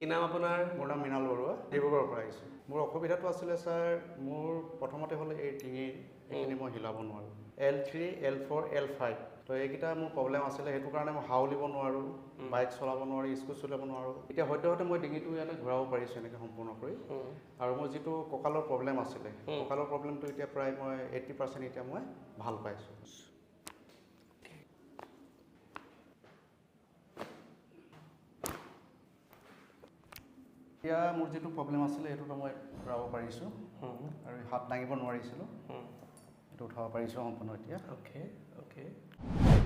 কি নাম আপোনাৰ? মোৰ নাম মৃণাল বৰুৱা, ডিব্ৰুগড়ৰ পৰা আহিছোঁ। মোৰ অসুবিধাটো আছিলে ছাৰ, মোৰ প্ৰথমতে হ'লে এই ডিঙিৰ এইখিনি মই হিলাব নোৱাৰোঁ। L3, L4, L5 তো এইকেইটা মোৰ প্ৰব্লেম আছিলে, সেইটো কাৰণে মই হাউলিব নোৱাৰোঁ, বাইক চলাব নোৱাৰোঁ, স্কুট চলাব নোৱাৰোঁ। এতিয়া সদ্যহতে মই ডিঙিটো ইয়াতে ঘূৰাব পাৰিছোঁ এনেকৈ সম্পূৰ্ণ কৰি। আৰু মোৰ যিটো কঁকালৰ প্ৰব্লেম আছিলে, কঁকালৰ প্ৰব্লেমটো এতিয়া প্ৰায় মই 80% এতিয়া মই ভাল পাইছোঁ। এতিয়া মোৰ যিটো প্ৰব্লেম আছিলে সেইটোতো মই ঘূৰাব পাৰিছোঁ আৰু হাত দাঙিব নোৱাৰিছিলোঁ, এইটো উঠাব পাৰিছোঁ সম্পূৰ্ণ এতিয়া। অ'কে।